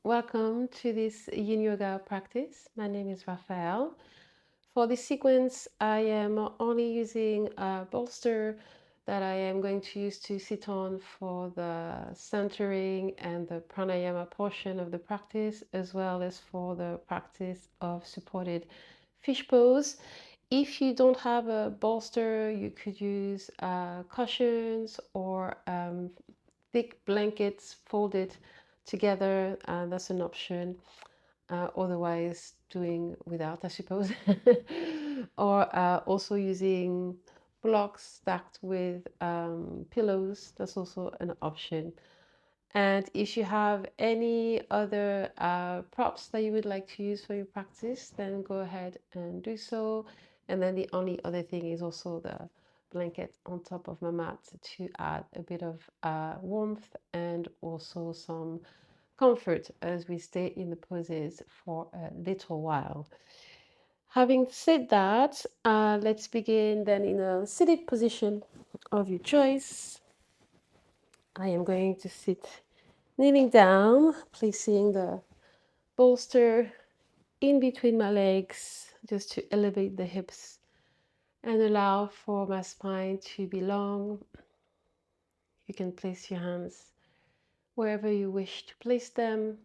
Welcome to this Yin Yoga practice. My name is Raphael. For this sequence, I am only using a bolster that I am going to use to sit on for the centering and the pranayama portion of the practice, as well as for the practice of supported fish pose. If you don't have a bolster, you could use cushions or thick blankets folded together. That's an option. Otherwise, doing without, I suppose. Or also using blocks stacked with pillows. That's also an option. And if you have any other props that you would like to use for your practice, then go ahead and do so. And then the only other thing is also the blanket on top of my mat to add a bit of warmth and also some comfort as we stay in the poses for a little while. Having said that, let's begin then in a seated position of your choice. I am going to sit kneeling down, placing the bolster in between my legs just to elevate the hips and allow for my spine to be long. You can place your hands wherever you wish to place them.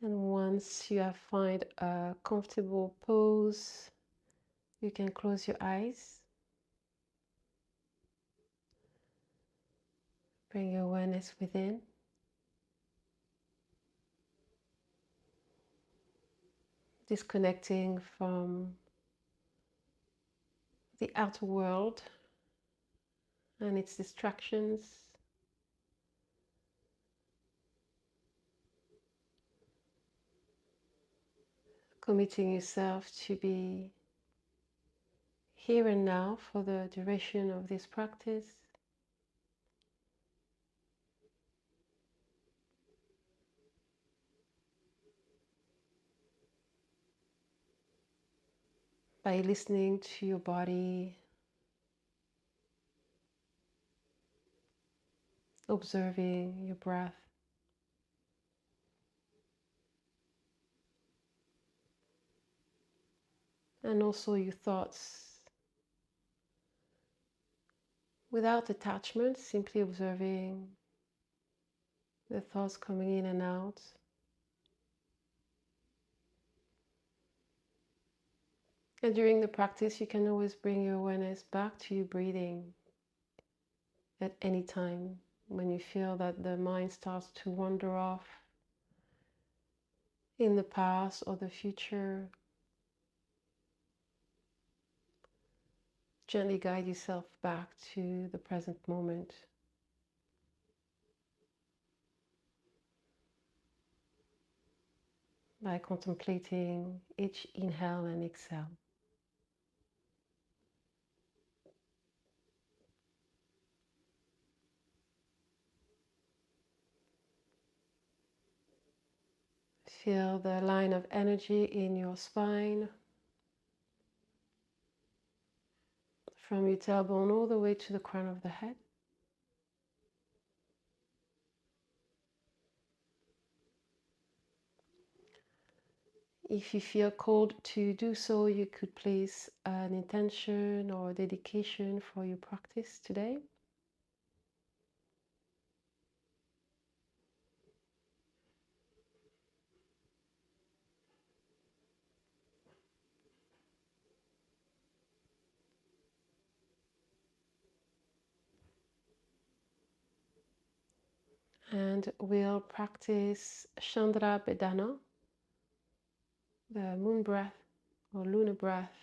And once you have found a comfortable pose, you can close your eyes. Bring your awareness within. Disconnecting from the outer world and its distractions. Committing yourself to be here and now for the duration of this practice. By listening to your body, observing your breath, and also your thoughts without attachment, simply observing the thoughts coming in and out. And during the practice, you can always bring your awareness back to your breathing at any time when you feel that the mind starts to wander off in the past or the future. Gently guide yourself back to the present moment. By contemplating each inhale and exhale. Feel the line of energy in your spine, from your tailbone all the way to the crown of the head. If you feel called to do so, you could place an intention or dedication for your practice today. And we'll practice Chandra Bedana, the moon breath or lunar breath.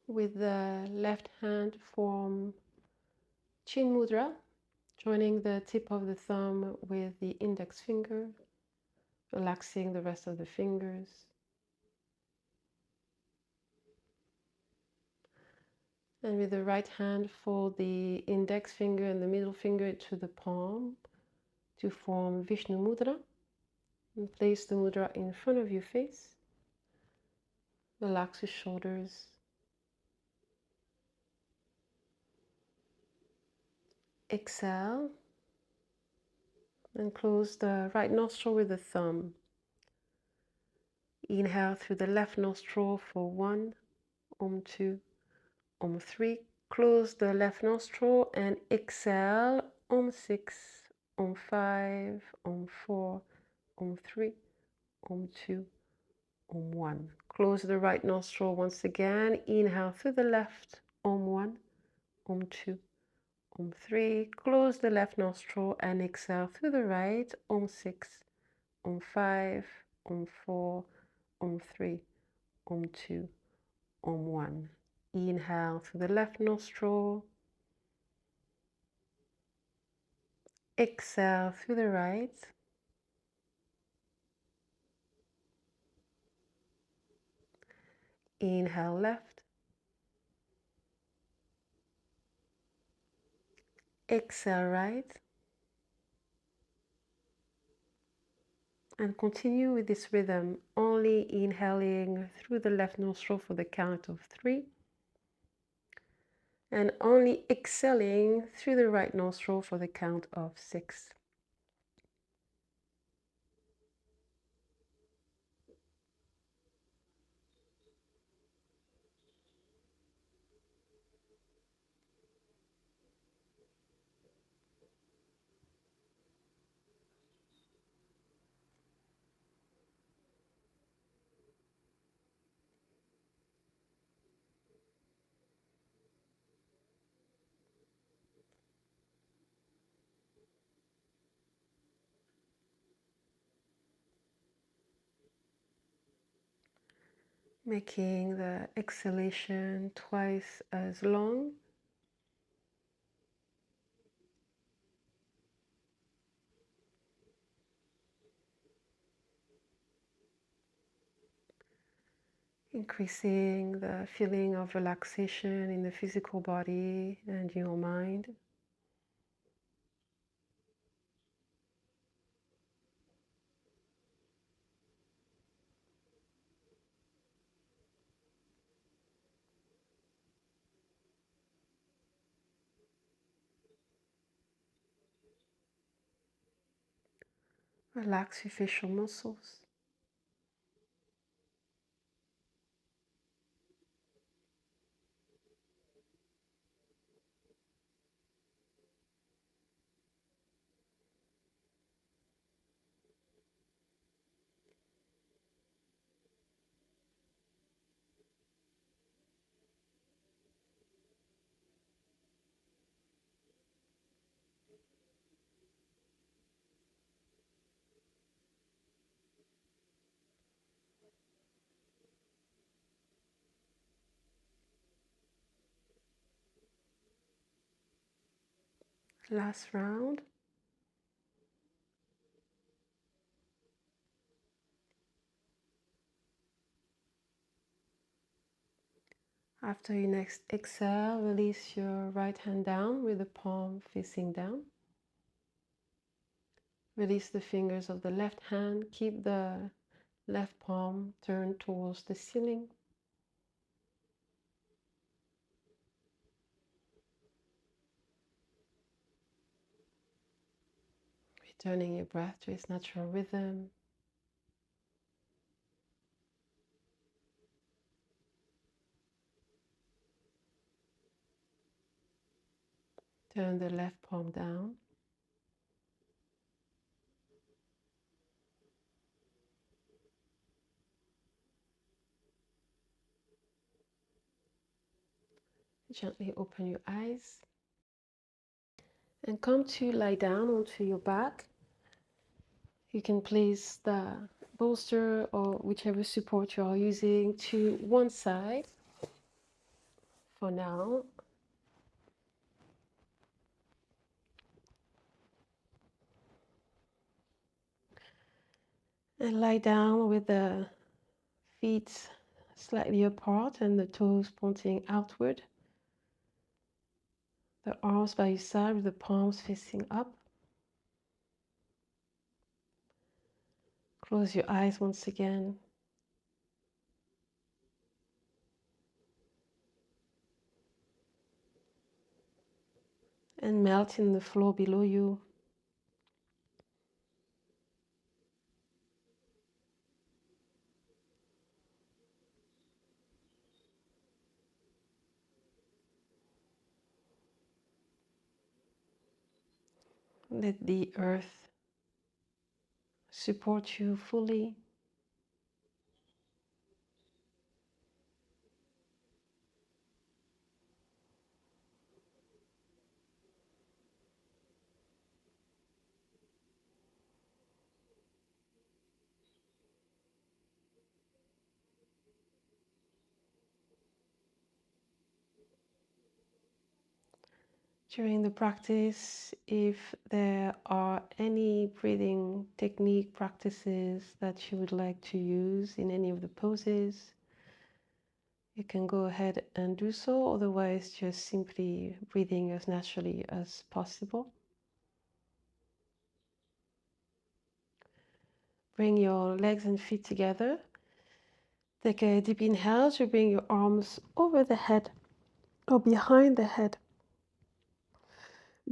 With the left hand form Chin Mudra, joining the tip of the thumb with the index finger, relaxing the rest of the fingers. And with the right hand, fold the index finger and the middle finger to the palm to form Vishnu Mudra. And place the mudra in front of your face. Relax your shoulders. Exhale and close the right nostril with the thumb. Inhale through the left nostril for 1, 2, 3. Close the left nostril and exhale, 6, 5, 4, 3, 2, 1. Close the right nostril once again. Inhale through the left, 1, 2, 3. Close the left nostril and exhale through the right, 6, 5, 4, 3, 2, 1. Inhale through the left nostril. Exhale through the right. Inhale left. Exhale right. And continue with this rhythm, only inhaling through the left nostril for the count of 3. And only exhaling through the right nostril for the count of 6. Making the exhalation twice as long. Increasing the feeling of relaxation in the physical body and your mind. Relax your facial muscles. Last round. After your next exhale, release your right hand down with the palm facing down. Release the fingers of the left hand. Keep the left palm turned towards the ceiling. Returning your breath to its natural rhythm. Turn the left palm down. Gently open your eyes and come to lie down onto your back. You can place the bolster or whichever support you are using to one side for now. And lie down with the feet slightly apart and the toes pointing outward. The arms by your side with the palms facing up. Close your eyes once again. and melt in the floor below you. Let the earth support you fully. During the practice, if there are any breathing technique practices that you would like to use in any of the poses, you can go ahead and do so. Otherwise, just simply breathing as naturally as possible. Bring your legs and feet together. Take a deep inhale to bring your arms over the head or behind the head.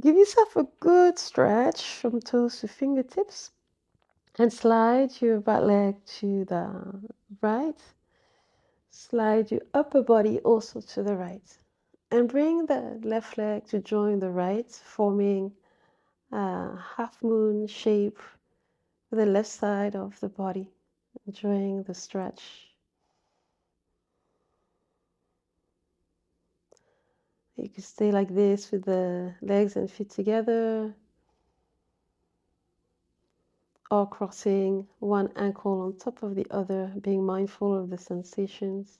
Give yourself a good stretch from toes to fingertips and slide your back leg to the right. Slide your upper body also to the right. And bring the left leg to join the right, forming a half moon shape with the left side of the body. Enjoying the stretch. You can stay like this with the legs and feet together, or crossing one ankle on top of the other, being mindful of the sensations.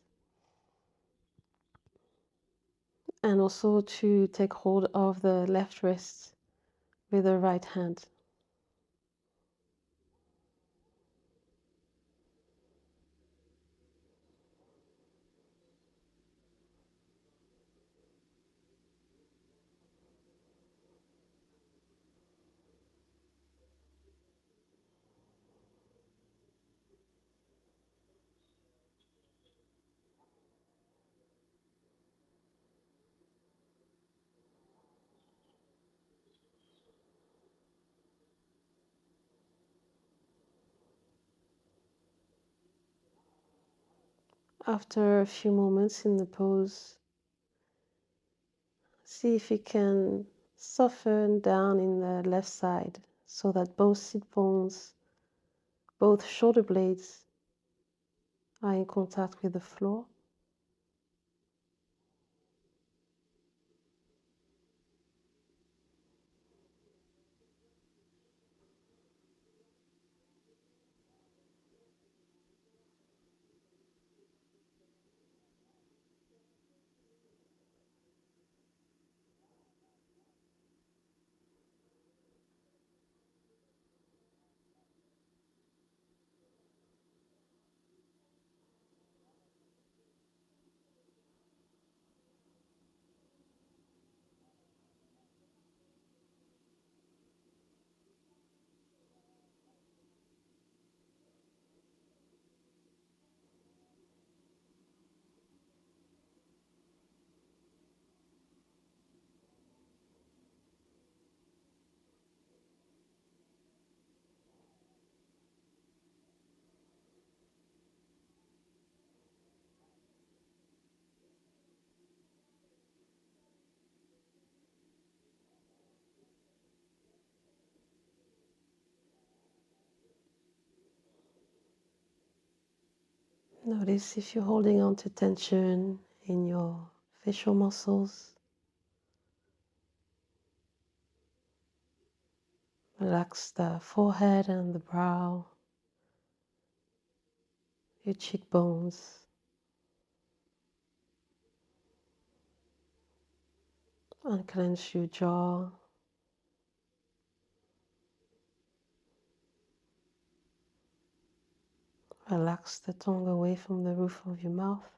And also to take hold of the left wrist with the right hand. After a few moments in the pose, see if you can soften down in the left side so that both sit bones, both shoulder blades are in contact with the floor. Notice if you're holding on to tension in your facial muscles. Relax the forehead and the brow, your cheekbones. Unclench your jaw. Relax the tongue away from the roof of your mouth.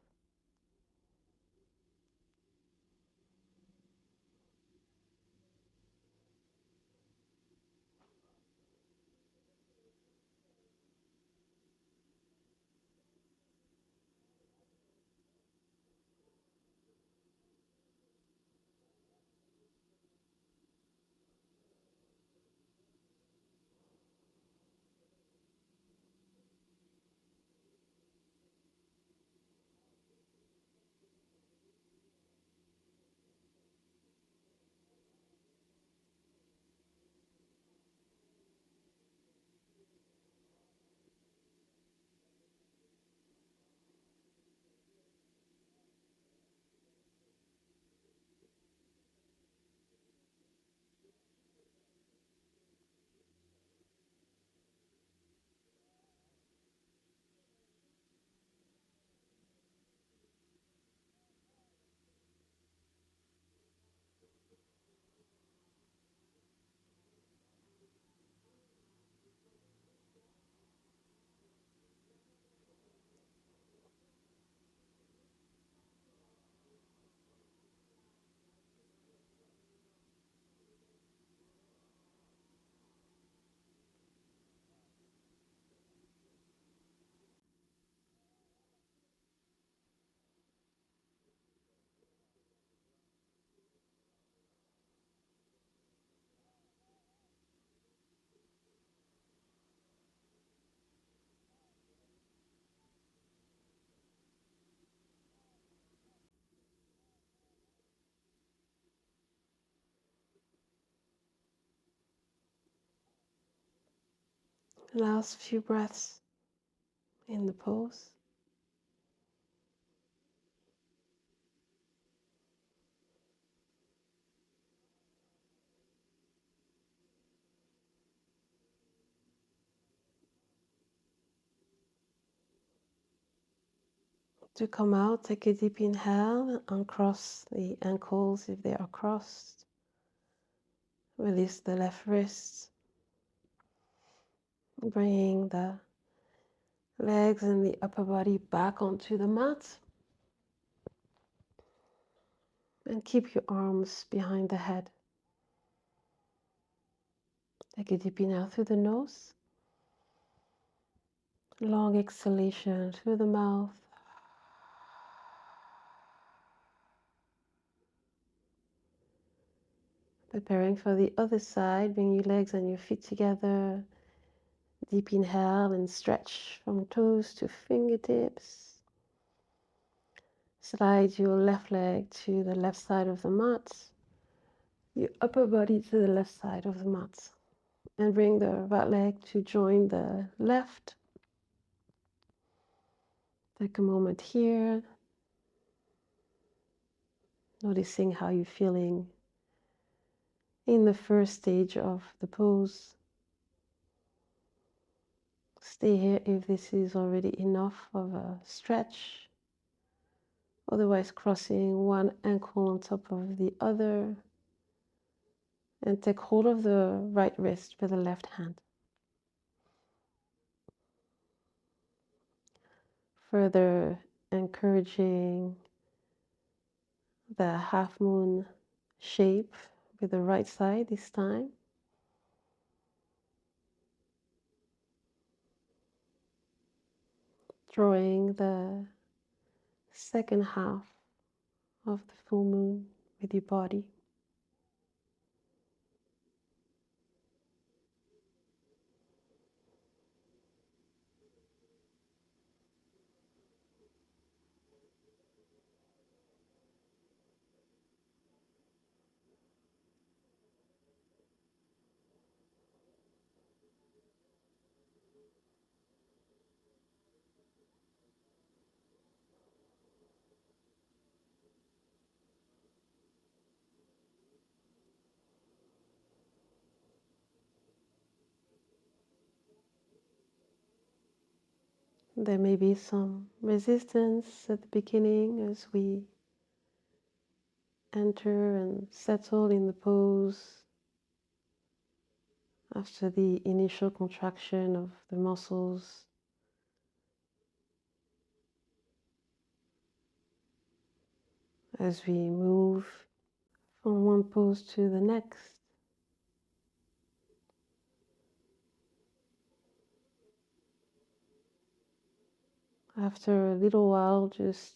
Last few breaths in the pose. To come out, take a deep inhale and uncross the ankles if they are crossed. Release the left wrist, bringing the legs and the upper body back onto the mat. And keep your arms behind the head. Take a deep inhale through the nose. Long exhalation through the mouth. Preparing for the other side, bring your legs and your feet together. Deep inhale and stretch from toes to fingertips. Slide your left leg to the left side of the mat. Your upper body to the left side of the mat. And bring the right leg to join the left. Take a moment here, noticing how you're feeling in the first stage of the pose. Stay here if this is already enough of a stretch. Otherwise, crossing one ankle on top of the other. And take hold of the right wrist with the left hand. Further encouraging the half moon shape with the right side this time. Drawing the second half of the full moon with your body. There may be some resistance at the beginning as we enter and settle in the pose after the initial contraction of the muscles. As we move from one pose to the next. After a little while, just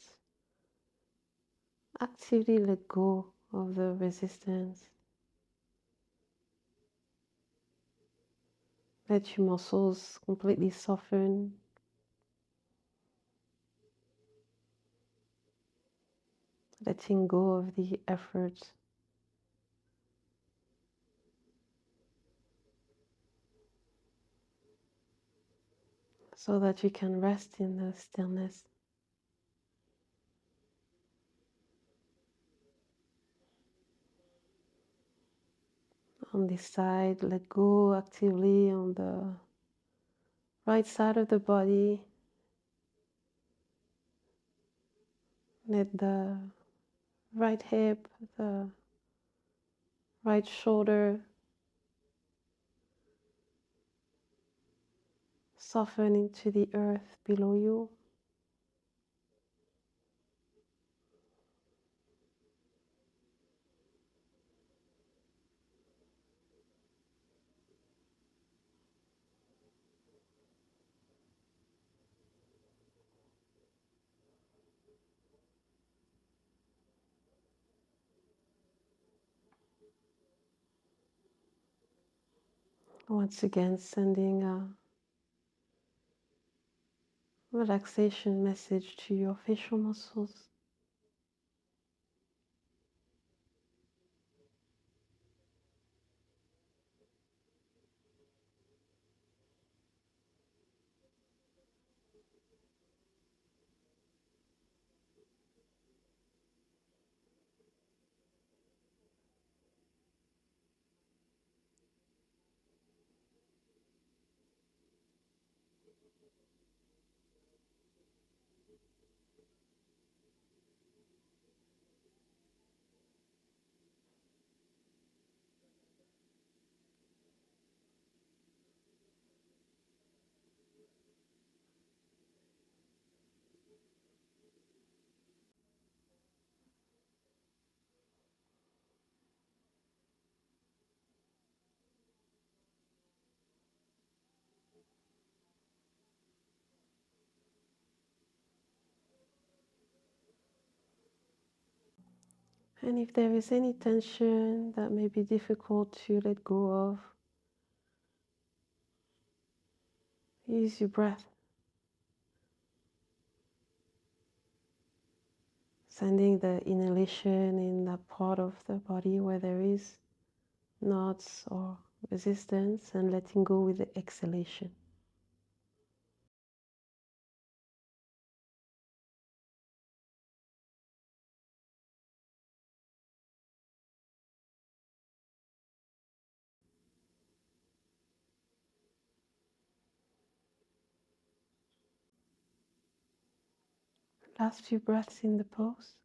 actively let go of the resistance. Let your muscles completely soften. Letting go of the effort. So that you can rest in the stillness. On this side, let go actively on the right side of the body. Let the right hip, the right shoulder soften into the earth below you. Once again, sending a relaxation message to your facial muscles. And if there is any tension that may be difficult to let go of, use your breath, sending the inhalation in that part of the body where there is knots or resistance, and letting go with the exhalation. Last few breaths in the pose.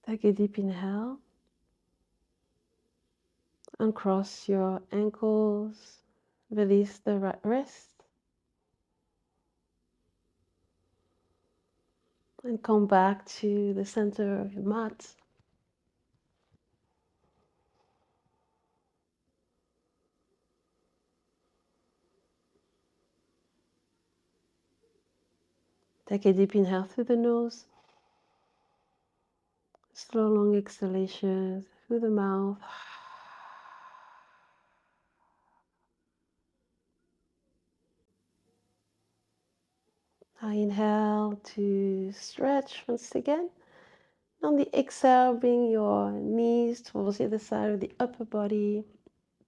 Take a deep inhale. Uncross your ankles. Release the right wrist. And come back to the center of your mat. Take a deep inhale through the nose. Slow, long exhalations through the mouth. I inhale to stretch once again. On the exhale, bring your knees towards the other side of the upper body.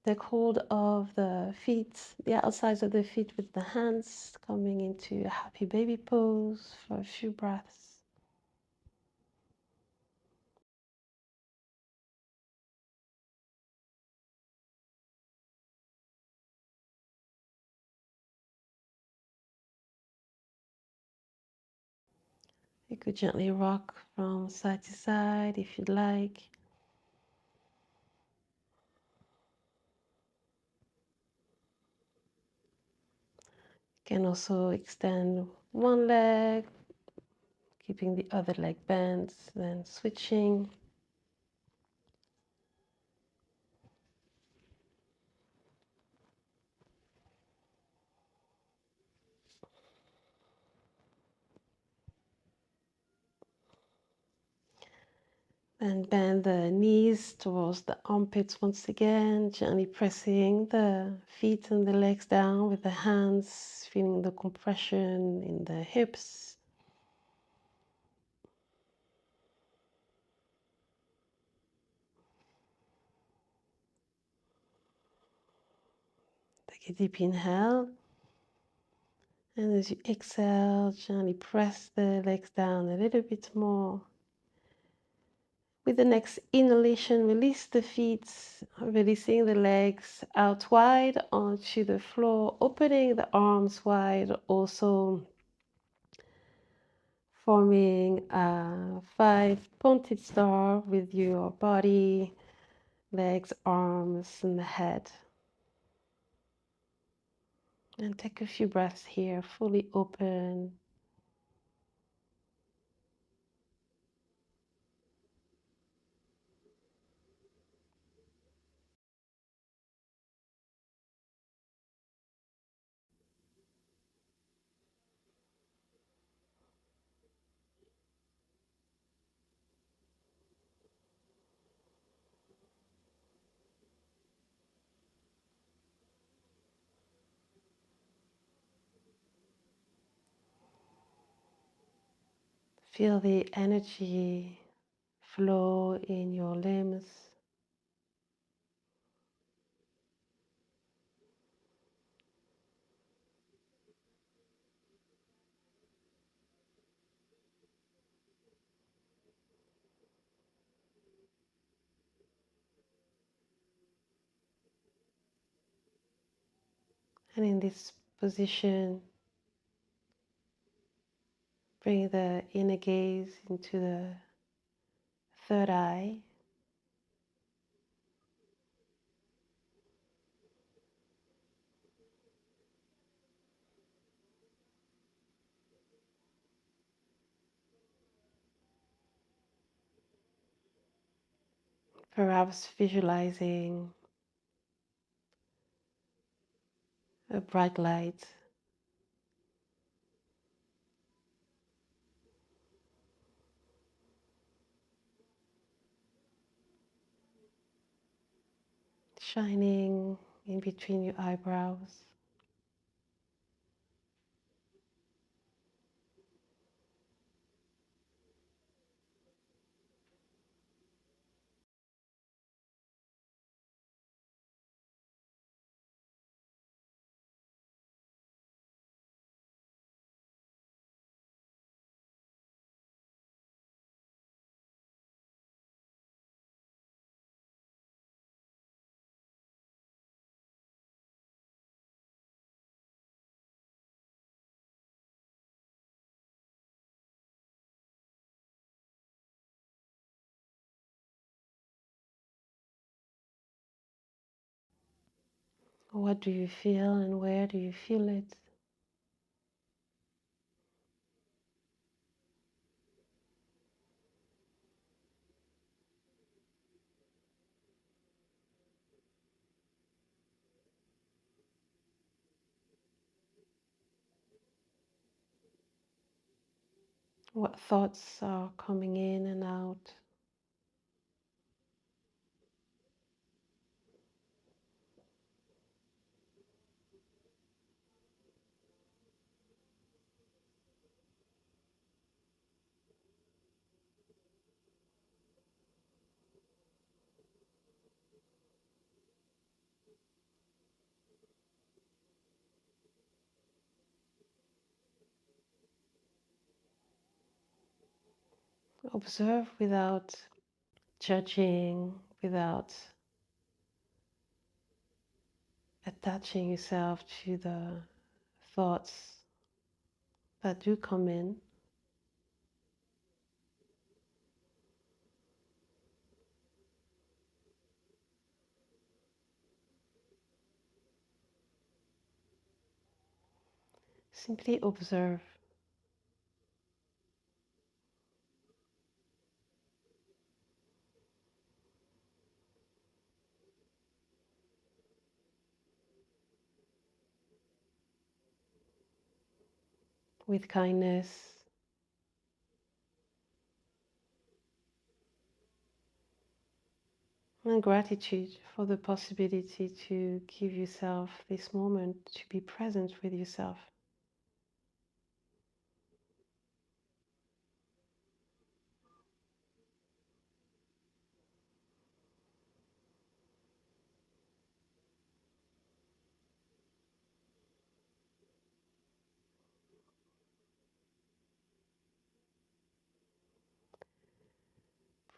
Take hold of the feet, the outsides of the feet with the hands, coming into a happy baby pose for a few breaths. You could gently rock from side to side if you'd like. You can also extend one leg, keeping the other leg bent, then switching. And bend the knees towards the armpits once again, gently pressing the feet and the legs down with the hands, feeling the compression in the hips. Take a deep inhale. And as you exhale, gently press the legs down a little bit more. With the next inhalation, release the feet, releasing the legs out wide onto the floor, opening the arms wide, also forming a 5 pointed star with your body, legs, arms, and the head. And take a few breaths here, fully open. Feel the energy flow in your limbs. And in this position, bring the inner gaze into the third eye. Perhaps visualizing a bright light shining in between your eyebrows. What do you feel and where do you feel it? What thoughts are coming in and out? Observe without judging, without attaching yourself to the thoughts that do come in. Simply observe. With kindness and gratitude for the possibility to give yourself this moment to be present with yourself.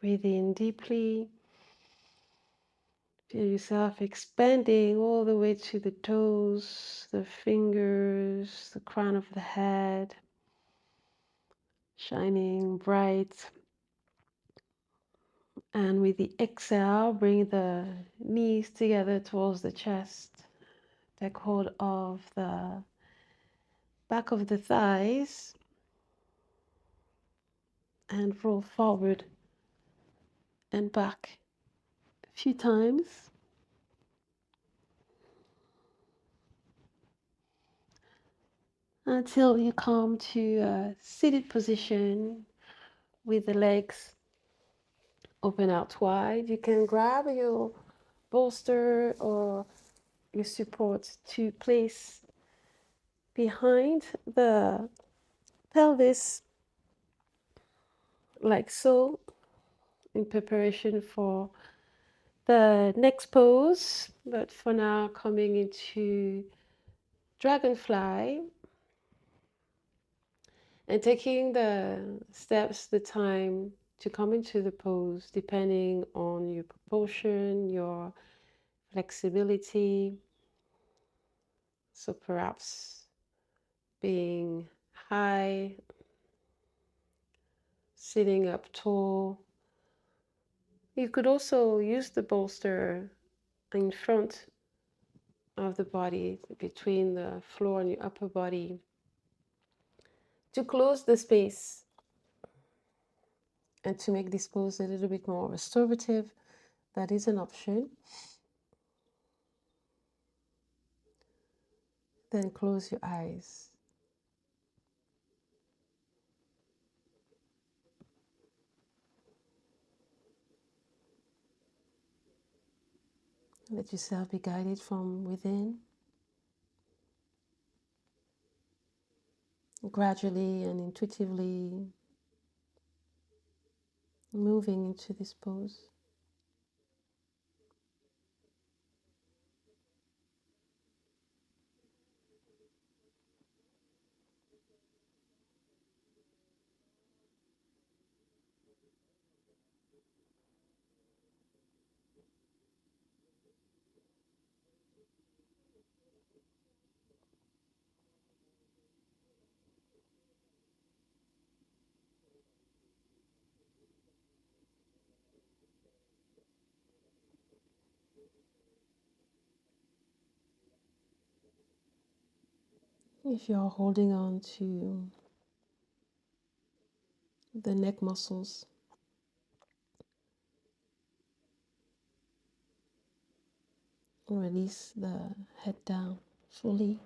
Breathe in deeply. Feel yourself expanding all the way to the toes, the fingers, the crown of the head, shining bright. And with the exhale, bring the knees together towards the chest. Take hold of the back of the thighs and roll forward and back a few times until you come to a seated position with the legs open out wide. You can grab your bolster or your support to place behind the pelvis like so, in preparation for the next pose. But for now, coming into dragonfly and taking the steps, the time to come into the pose, depending on your proportion, your flexibility. So perhaps being high, sitting up tall. You could also use the bolster in front of the body, between the floor and your upper body, to close the space and to make this pose a little bit more restorative. That is an option. Then close your eyes. Let yourself be guided from within, gradually and intuitively moving into this pose. If you're holding on to the neck muscles, release the head down fully.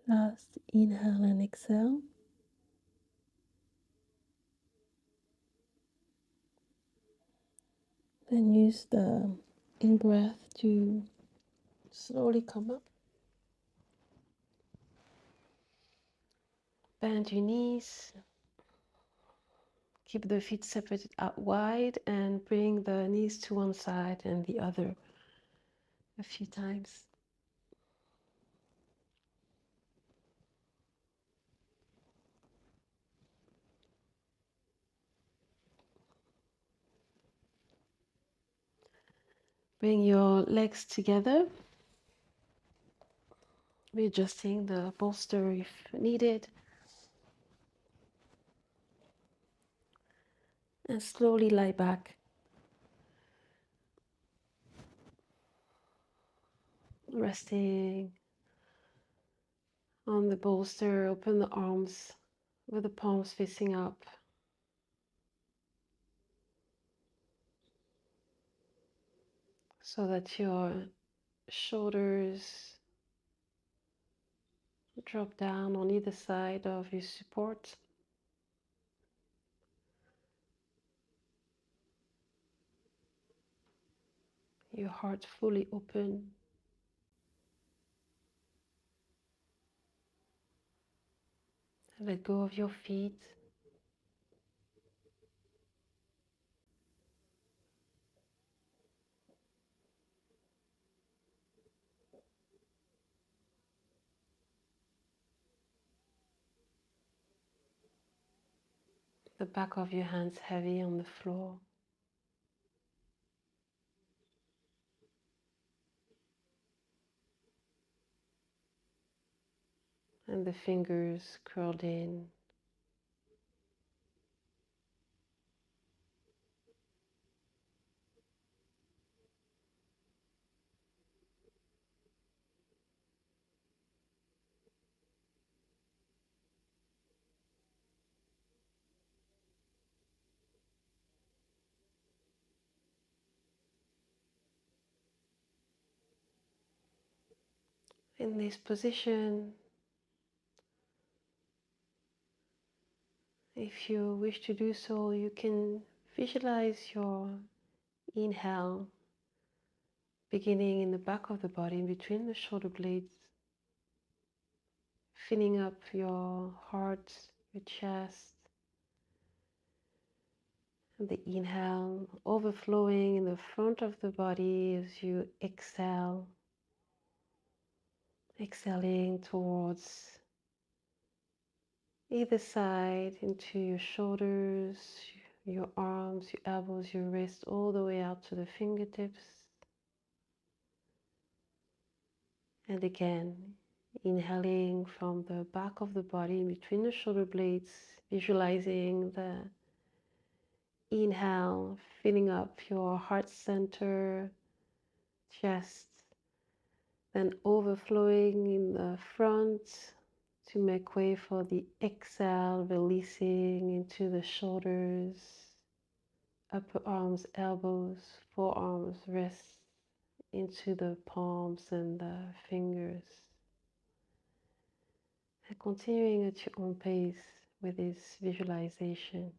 Last inhale and exhale. Then use the in breath to slowly come up. Bend your knees. Keep the feet separated out wide and bring the knees to one side and the other a few times. Bring your legs together, readjusting the bolster if needed. And slowly lie back, resting on the bolster. Open the arms with the palms facing up, so that your shoulders drop down on either side of your support. Your heart fully open. Let go of your feet. The back of your hands heavy on the floor. And the fingers curled in. In this position, if you wish to do so, you can visualize your inhale beginning in the back of the body, in between the shoulder blades, filling up your heart, your chest, and the inhale overflowing in the front of the body as you exhale, exhaling towards either side into your shoulders, your arms, your elbows, your wrists, all the way out to the fingertips. And again, inhaling from the back of the body in between the shoulder blades, visualizing the inhale filling up your heart center, chest, then overflowing in the front to make way for the exhale, releasing into the shoulders, upper arms, elbows, forearms, wrists, into the palms and the fingers. And continuing at your own pace with this visualization.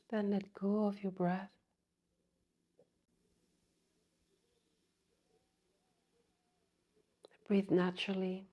Then let go of your breath. Breathe naturally.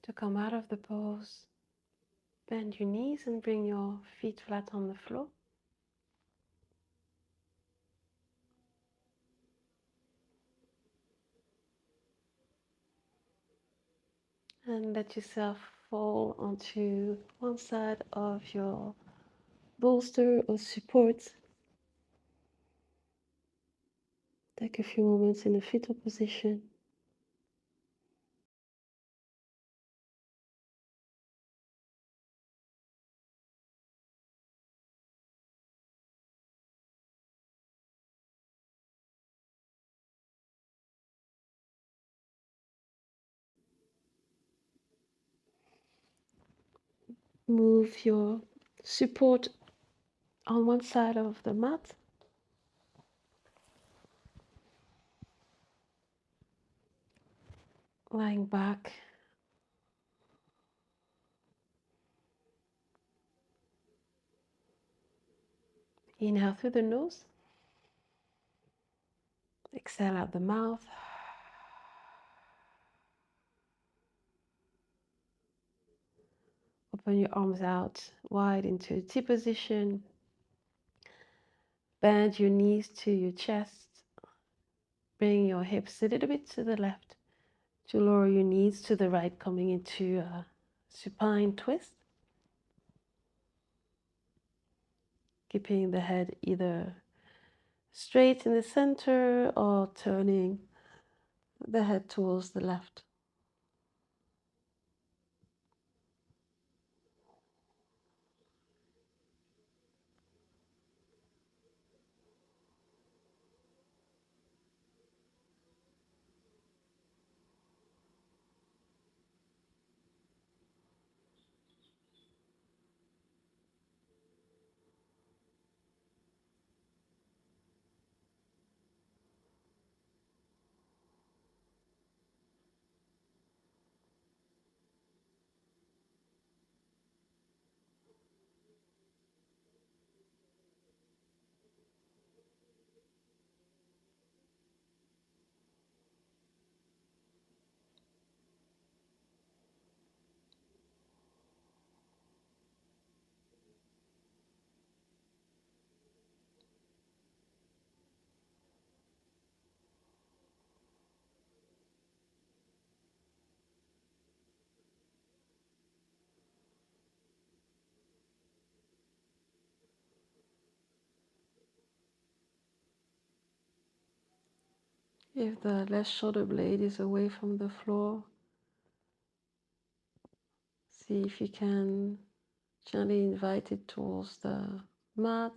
To come out of the pose, bend your knees and bring your feet flat on the floor. And let yourself fall onto one side of your bolster or support. Take a few moments in a fetal position. Move your support on one side of the mat. Lying back. Inhale through the nose. Exhale out the mouth. Open your arms out wide into a T position. Bend your knees to your chest. Bring your hips a little bit to the left to lower your knees to the right, coming into a supine twist. Keeping the head either straight in the center or turning the head towards the left. If the left shoulder blade is away from the floor, see if you can gently invite it towards the mat.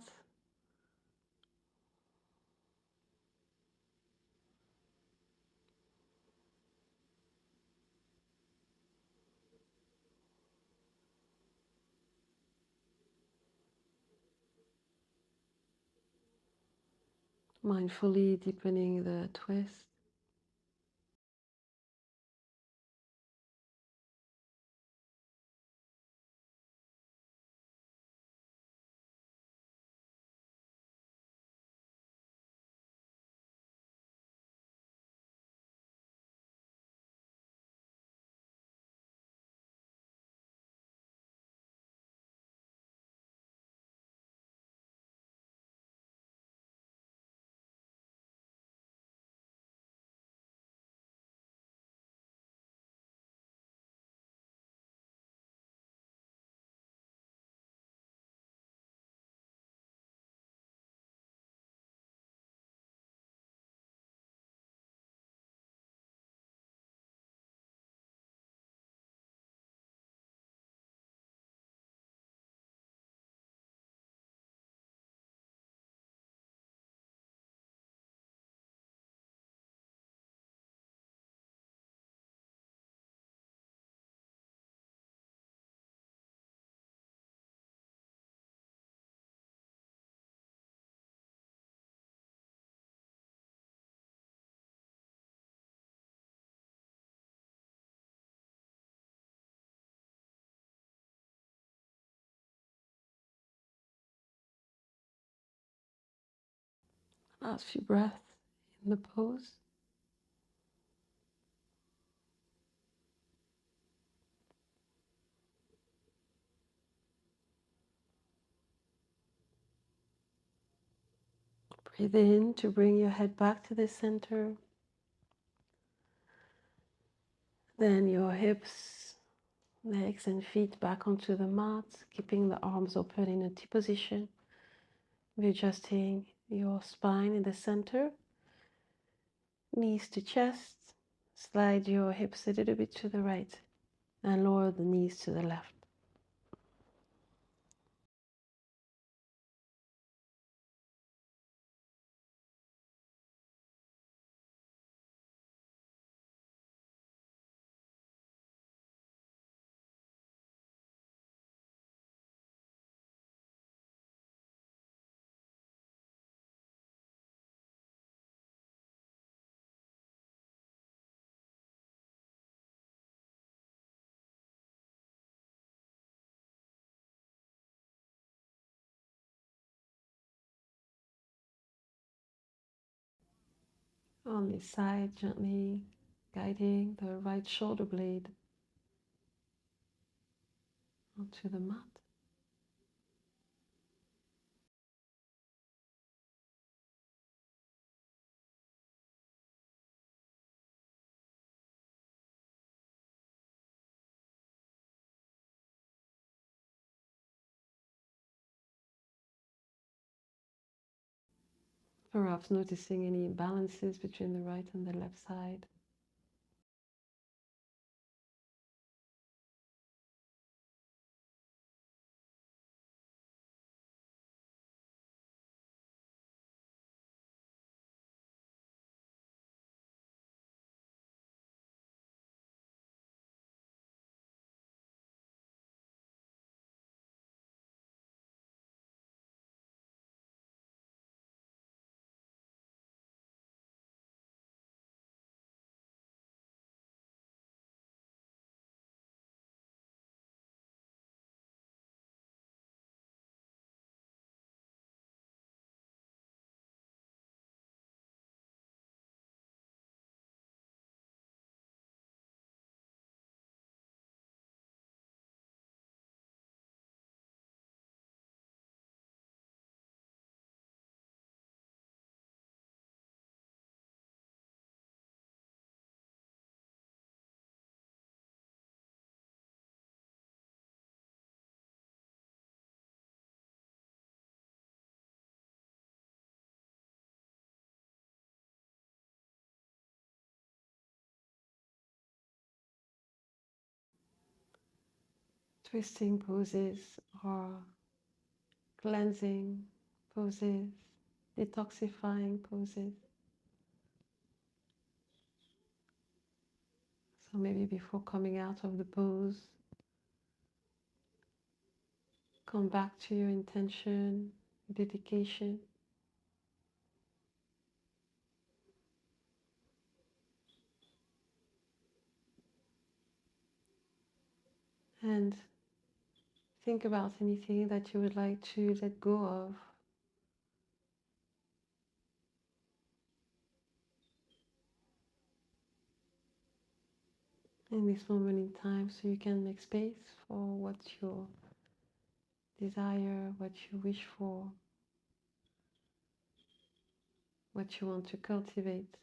Mindfully deepening the twist. Last few breaths in the pose. Breathe in to bring your head back to the center. Then your hips, legs and feet back onto the mat, keeping the arms open in a T position. Readjusting your spine in the center. Knees to chest. Slide your hips a little bit to the right and lower the knees to the left. On this side, gently guiding the right shoulder blade onto the mat. Perhaps noticing any imbalances between the right and the left side. Twisting poses are cleansing poses, detoxifying poses. So maybe before coming out of the pose, come back to your intention, dedication. And think about anything that you would like to let go of in this moment in time, so you can make space for what you desire, what you wish for, what you want to cultivate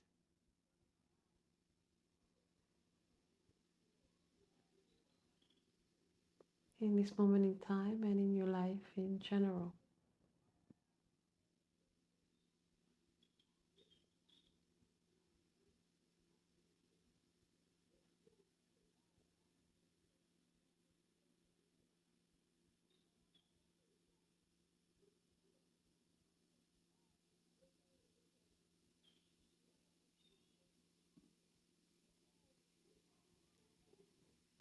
in this moment in time and in your life in general.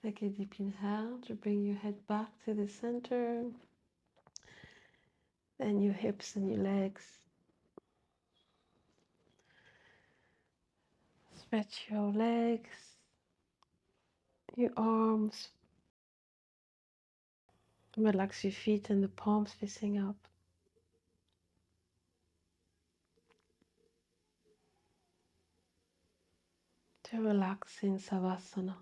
Take a deep inhale to bring your head back to the center, then your hips and your legs. Stretch your legs, your arms. Relax your feet and the palms facing up. to relax in Savasana.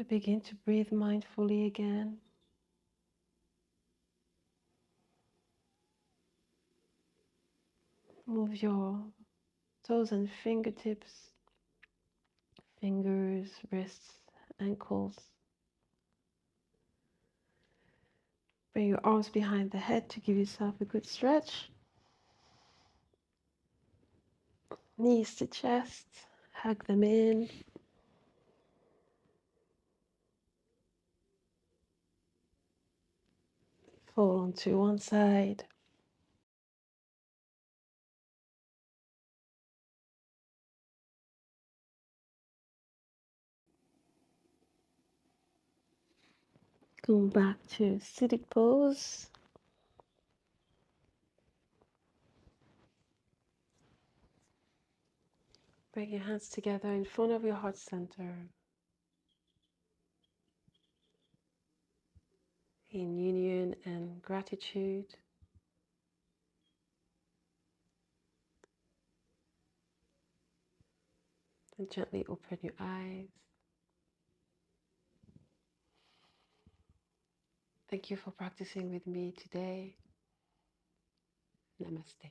Begin to breathe mindfully again. Move your toes and fingertips, fingers, wrists, ankles. Bring your arms behind the head to give yourself a good stretch. Knees to chest, hug them in. Fall onto one side. Go back to seated pose. Bring your hands together in front of your heart center. In union and gratitude. And gently open your eyes. Thank you for practicing with me today. Namaste.